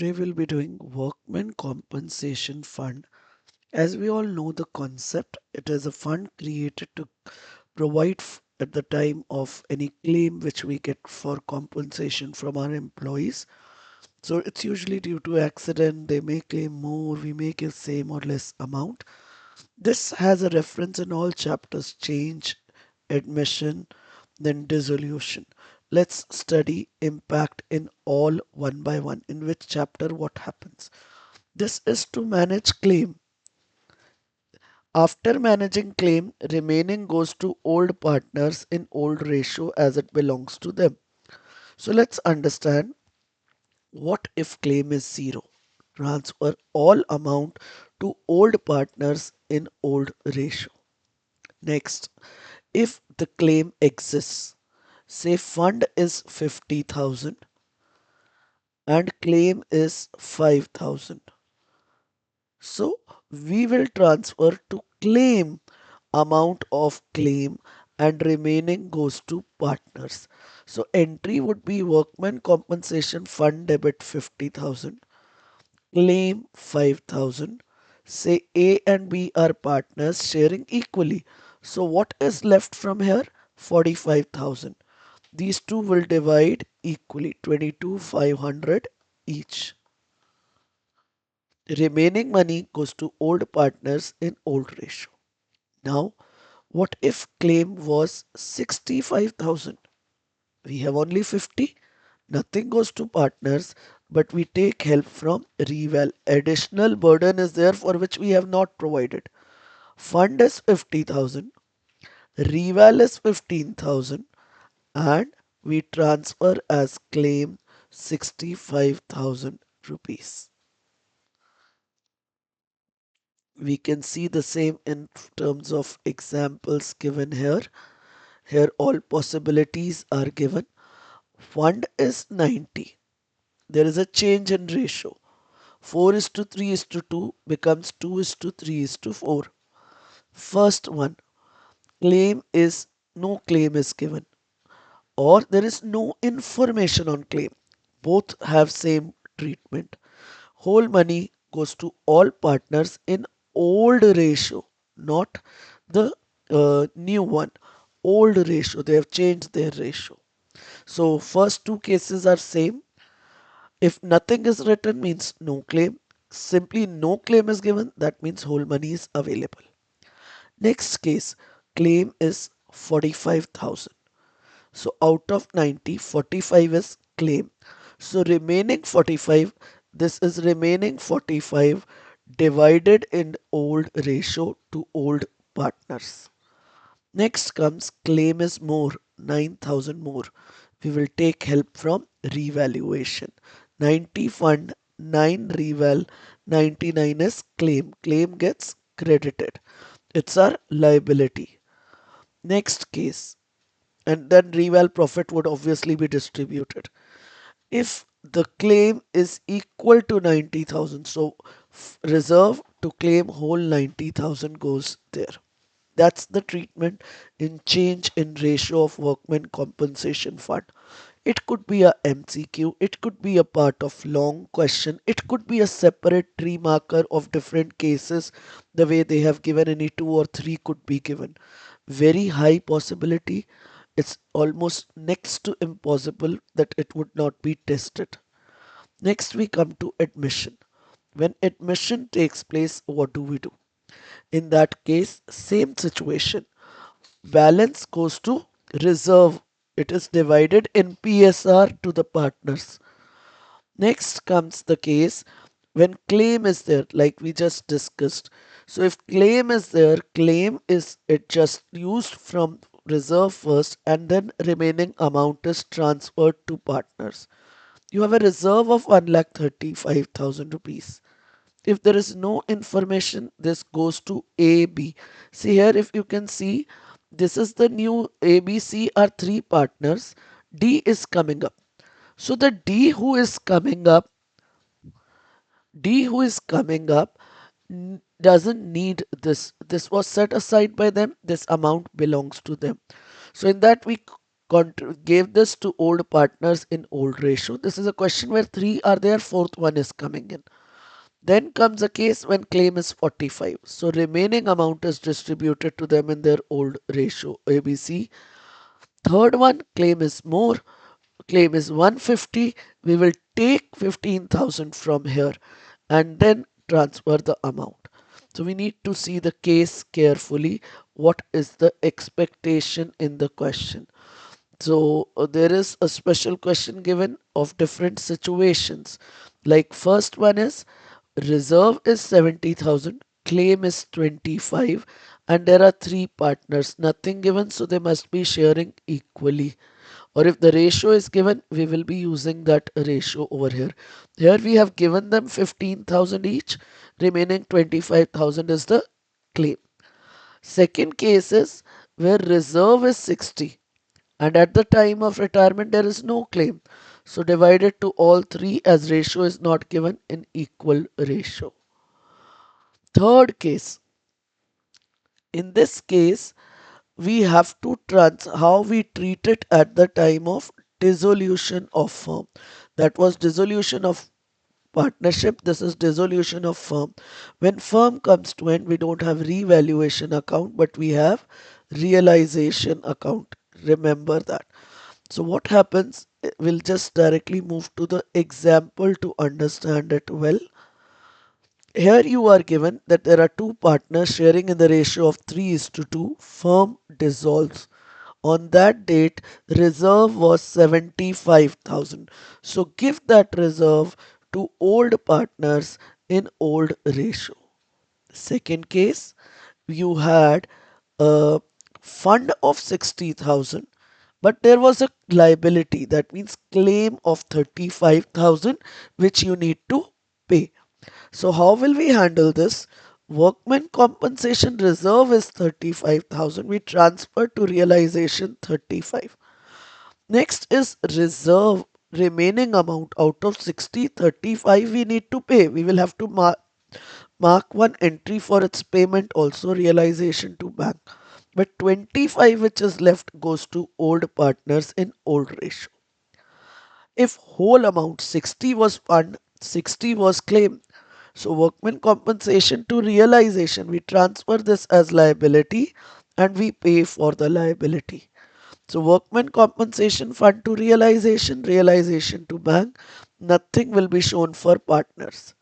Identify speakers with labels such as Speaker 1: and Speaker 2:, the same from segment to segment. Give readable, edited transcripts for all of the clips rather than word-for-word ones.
Speaker 1: Today we'll be doing Workmen Compensation Fund. As we all know the concept, it is a fund created to provide at the time of any claim which we get for compensation from our employees. So it's usually due to accident, they may claim more, we may give same or less amount. This has a reference in all chapters: change, admission, then dissolution. Let's study impact in all one by one. In which chapter what happens? This is to manage claim. After managing claim, remaining goes to old partners in old ratio as it belongs to them. So let's understand what if claim is zero. Transfer all amount to old partners in old ratio. Next, if the claim exists, say fund is 50,000 and claim is 5,000. So we will transfer to claim amount of claim and remaining goes to partners. So entry would be workman compensation fund debit 50,000, claim 5,000. Say A and B are partners sharing equally. So what is left from here? 45,000. These two will divide equally, 22,500 each. Remaining money goes to old partners in old ratio. Now, what if claim was 65,000? We have only 50. Nothing goes to partners, but we take help from reval. Additional burden is there for which we have not provided. Fund is 50,000, reval is 15,000, and we transfer as claim 65,000 rupees. We can see the same in terms of examples given here. Here all possibilities are given. Fund is 90. There is a change in ratio. 4 is to 3 is to 2 becomes 2 is to 3 is to 4. First one, claim is no claim is given, or there is no information on claim. Both have same treatment. Whole money goes to all partners in old ratio, not the new one. Old ratio, they have changed their ratio. So first two cases are same. If nothing is written means no claim. Simply no claim is given, that means whole money is available. Next case, claim is 45,000. So out of 90, 45 is claim. So remaining 45, this is remaining 45 divided in old ratio to old partners. Next comes claim is more, 9,000 more. We will take help from revaluation. 90 fund, 9 reval, 99 is claim. Claim gets credited. It's our liability. Next case, and then reval profit would obviously be distributed. If the claim is equal to 90,000, so reserve to claim whole 90,000 goes there. That's the treatment in change in ratio of workmen compensation fund. It could be a MCQ, it could be a part of long question, it could be a separate tree marker of different cases. The way they have given any two or three could be given. Very high possibility. It's almost next to impossible that it would not be tested. Next we come to admission. When admission takes place, what do we do? In that case, same situation. Balance goes to reserve. It is divided in PSR to the partners. Next comes the case when claim is there, like we just discussed. So if claim is there, claim is it just used from reserve first and then remaining amount is transferred to partners. You have a reserve of 1,35,000 rupees. If there is no information, this goes to AB. See here, if you can see, this is the new ABC are three partners. D is coming up. So the D who is coming up doesn't need this. This was set aside by them. This amount belongs to them. So in that we gave this to old partners in old ratio. This is a question where three are there, fourth one is coming in. Then comes a case when claim is 45. So remaining amount is distributed to them in their old ratio ABC. Third one, claim is more. Claim is 150. We will take 15,000 from here and then transfer the amount. So we need to see the case carefully. What is the expectation in the question? So there is a special question given of different situations. Like first one is reserve is 70,000, claim is 25, and there are three partners, nothing given, so they must be sharing equally. Or if the ratio is given, we will be using that ratio over here. Here we have given them 15,000 each, remaining 25,000 is the claim. Second case is where reserve is 60 and at the time of retirement there is no claim. So divided to all three as ratio is not given in equal ratio. Third case, in this case we have to how we treat it at the time of dissolution of firm. That was dissolution of partnership, this is dissolution of firm. When firm comes to end, we don't have revaluation account but we have realization account. Remember that. So what happens, we'll just directly move to the example to understand it well. Here you are given that there are two partners sharing in the ratio of 3:2. Firm dissolves. On that date, reserve was 75,000. So give that reserve to old partners in old ratio. Second case, you had a fund of 60,000, but there was a liability, that means claim of 35,000 which you need to pay. So how will we handle this? Workman compensation reserve is 35,000. We transfer to realization 35. Next is reserve remaining amount out of 60, 35 we need to pay. We will have to mark one entry for its payment also, realization to bank. But 25 which is left goes to old partners in old ratio. If whole amount 60 was fund, 60 was claim, so workman compensation to realization, we transfer this as liability and we pay for the liability. So workman compensation fund to realization, realization to bank, nothing will be shown for partners.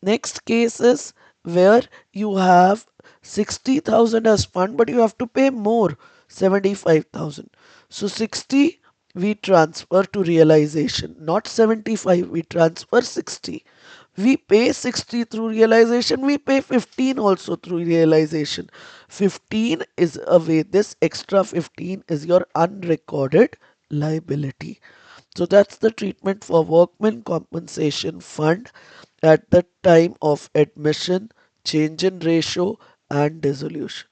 Speaker 1: Next case is where you have 60,000 as fund but you have to pay more, 75,000. So 60 we transfer to realization, not 75, we transfer 60. We pay 60 through realization, we pay 15 also through realization. 15 is away, this extra 15 is your unrecorded liability. So that's the treatment for workman compensation fund at the time of admission, change in ratio and dissolution.